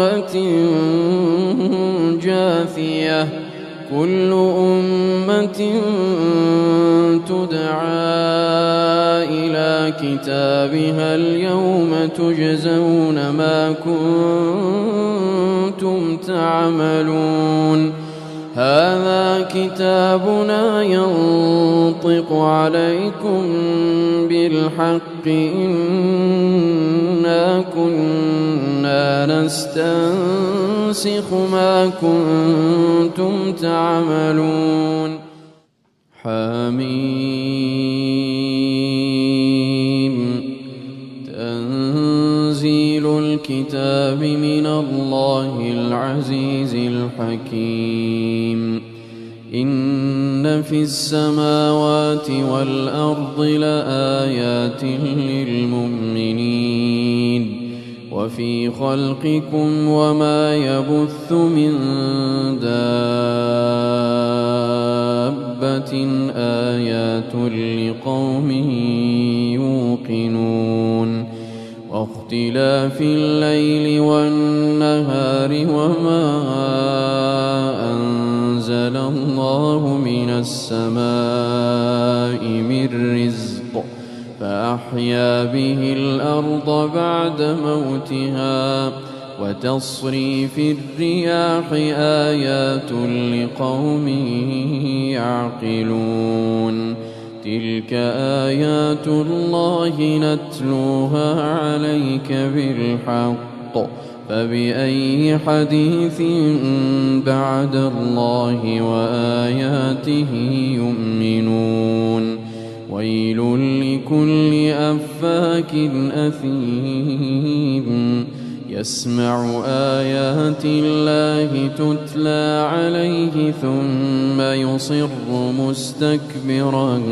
أمة جاثية كل أمة تدعى إلى كتابها اليوم تجزون ما كنتم تعملون هذا كتابنا ينطق عليكم بالحق إنا كنا نستنسخ ما كنتم تعملون حميم تنزيل الكتاب من الله العزيز الحكيم إن في السماوات والأرض لآيات للمؤمنين وفي خلقكم وما يبث من دابة آيات لقوم يوقنون واختلاف الليل والنهار وما أنزل الله من السماء من رزق فأحيا به الأرض بعد موتها وتصريف الرياح آيات لقوم يعقلون تلك آيات الله نتلوها عليك بالحق فبأي حديث بعد الله وآياته يؤمنون ويل لكل أفاك أثيم يسمع آيات الله تتلى عليه ثم يصر مستكبرا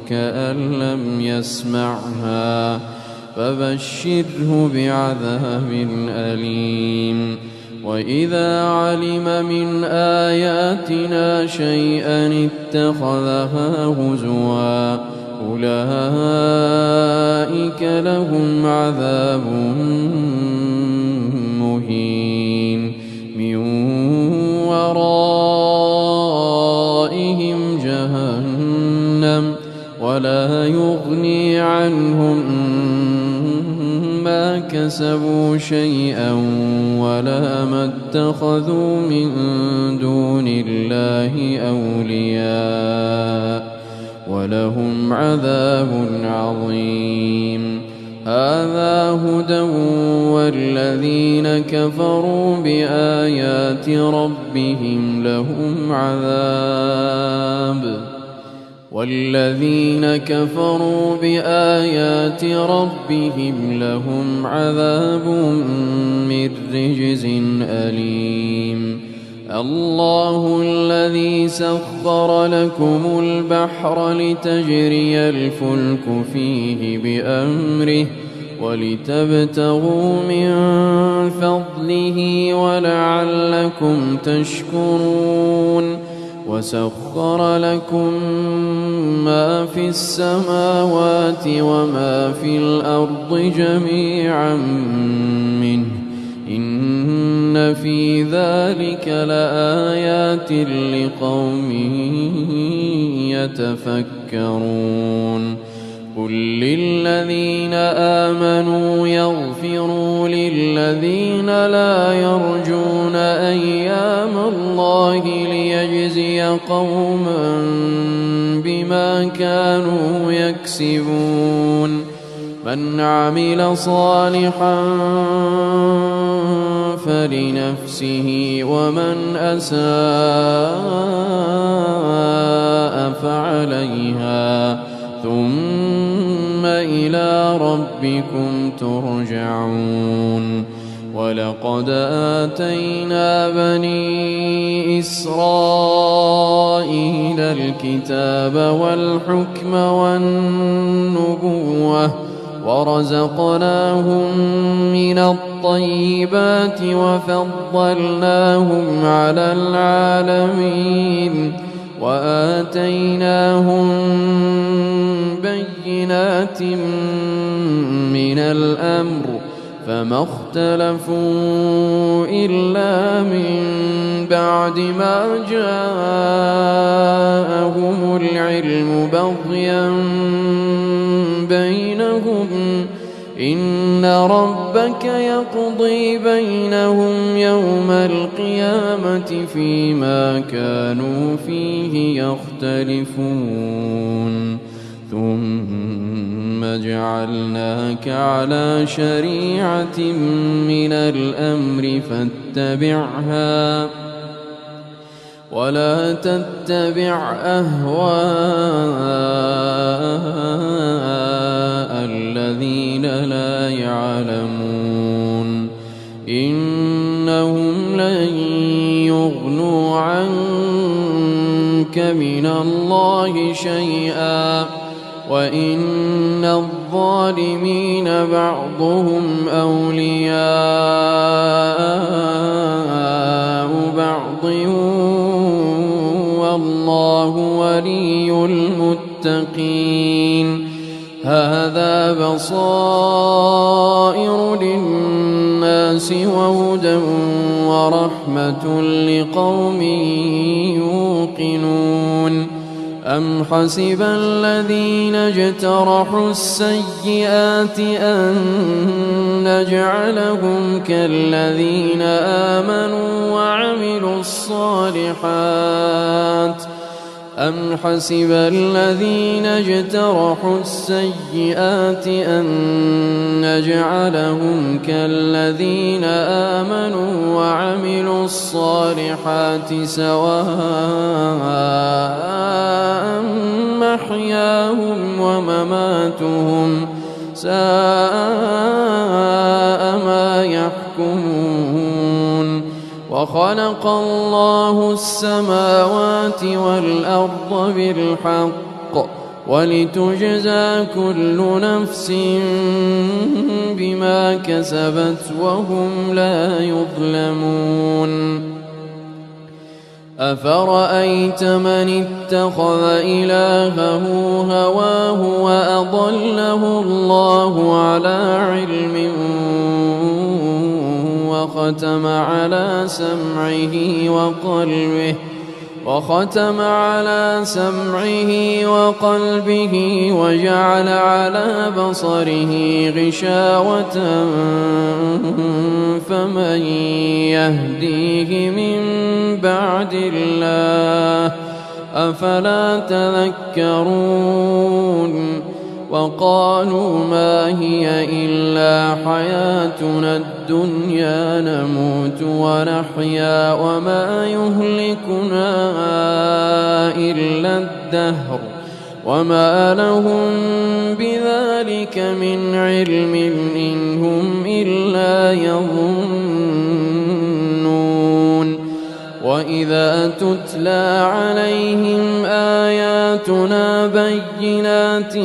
كأن لم يسمعها فبشره بعذاب أليم وإذا علم من آياتنا شيئا اتخذها هزوا أولئك لهم عذاب مهين من ورائهم جهنم ولا يغني عنهم ما كسبوا شيئا ولا ما اتخذوا من دون الله أولياء ولهم عذاب عظيم هذا هدى والذين كفروا بآيات ربهم لهم عذاب والذين كفروا بآيات ربهم لهم عذاب من رجز أليم الله الذي سخر لكم البحر لتجري الفلك فيه بأمره ولتبتغوا من فضله ولعلكم تشكرون وسخر لكم ما في السماوات وما في الأرض جميعا منه إن في ذلك لآيات لقوم يتفكرون قل للذين آمنوا يغفروا للذين لا يرجون أيام الله ليجزي قوما بما كانوا يكسبون من عمل صالحا فلنفسه ومن أساء فعليها ثم إلى ربكم ترجعون ولقد آتينا بني إسرائيل الكتاب والحكم والنبوة ورزقناهم من الطيبات وفضلناهم على العالمين وآتيناهم بينات من الأمر فما اختلفوا إلا من بعد ما جاءهم العلم بغيا بينهم إن ربك يقضي بينهم يوم القيامة فيما كانوا فيه يختلفون ثم جعلناك على شريعة من الأمر فاتبعها ولا تتبع أهواء الذين لا يعلمون إنهم لن يغنوا عنك من الله شيئا وإن الظالمين بعضهم أولياء بعض والله ولي المتقين هذا بصائر للناس وهدى ورحمة لقوم يوقنون أم حسب الذين اجترحوا السيئات أن نجعلهم كالذين آمنوا وعملوا الصالحات أم حسب الذين اجترحوا السيئات أن نجعلهم كالذين آمنوا وعملوا الصالحات سواء محياهم ومماتهم ساء ما يحكمون وخلق الله السماوات والأرض بالحق ولتجزى كل نفس بما كسبت وهم لا يظلمون أفرأيت من اتخذ إلهه هواه وأضله الله على علم وختم على سمعه وقلبه وجعل على بصره غشاوة فمن يهديه من بعد الله أفلا تذكرون وقالوا ما هي إلا حياتنا الدنيا نموت ونحيا وما يهلكنا إلا الدهر وما لهم بذلك من علم إن هم إلا يظنون وإذا تتلى عليهم آياتنا بينات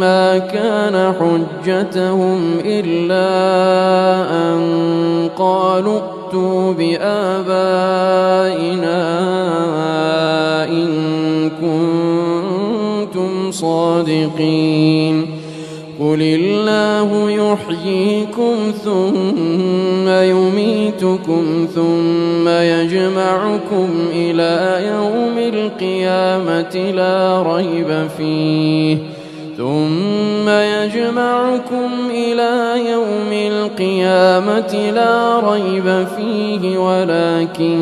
ما كان حجتهم إلا أن قالوا ائتوا بآبائنا إن كنتم صادقين قل الله يحييكم ثم يميتكم ثم يجمعكم إلى يوم القيامة لا ريب فيه ولكن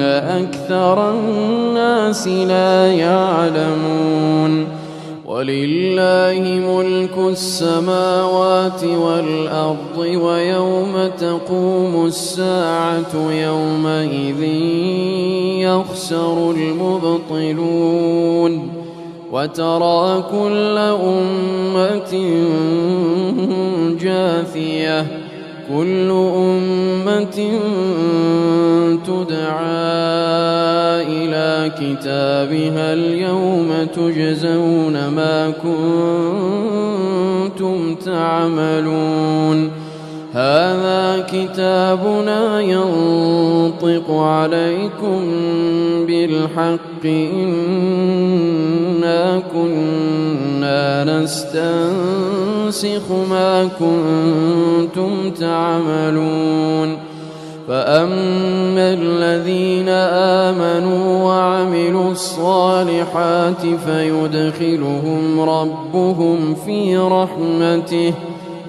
أكثر الناس لا يعلمون ولله ملك السماوات والأرض ويوم تقوم الساعة يومئذ يخسر المبطلون وترى كل أمة جاثية كل أمة تدعى إلى كتابها اليوم تجزون ما كنتم تعملون هذا كتابنا ينطق عليكم بالحق إنا كنا نستنسخ ما كنتم تعملون فأما الذين آمنوا وعملوا الصالحات فيدخلهم ربهم في رحمته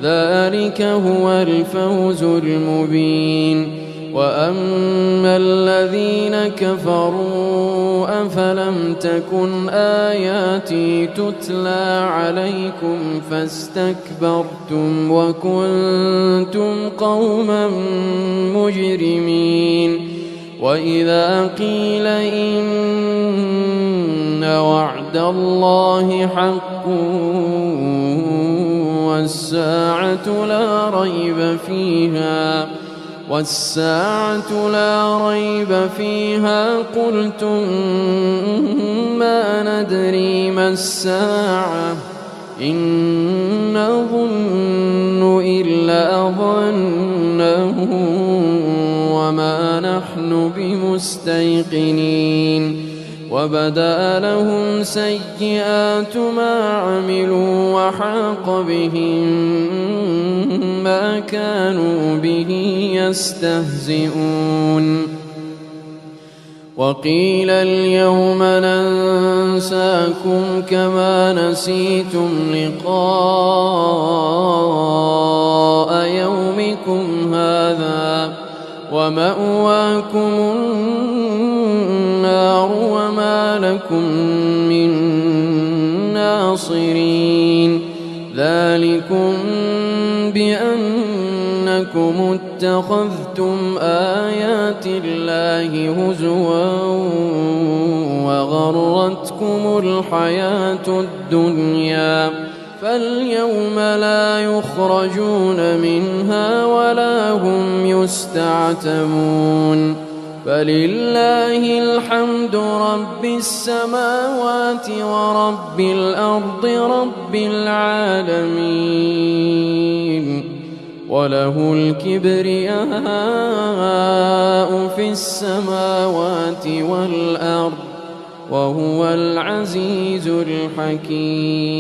ذلك هو الفوز المبين وأما الذين كفروا أفلم تكن آياتي تتلى عليكم فاستكبرتم وكنتم قوما مجرمين وإذا قيل إن وعد الله حق والساعة لا ريب فيها قلتم ما ندري ما الساعة إن نظن إلا ظنه وما نحن بمستيقنين وبدأ لهم سيئات ما عملوا وحاق بهم ما كانوا به يستهزئون وقيل اليوم ننساكم كما نسيتم لقاء يومكم هذا ومأواكم النار وما لكم من ناصرين ذلكم بأنكم اتخذتم آيات الله هزوا وغرتكم الحياة الدنيا فاليوم لا يخرجون منها ولا هم يستعتبون فلله الحمد رب السماوات ورب الأرض رب العالمين وله الكبرياء في السماوات والأرض وهو العزيز الحكيم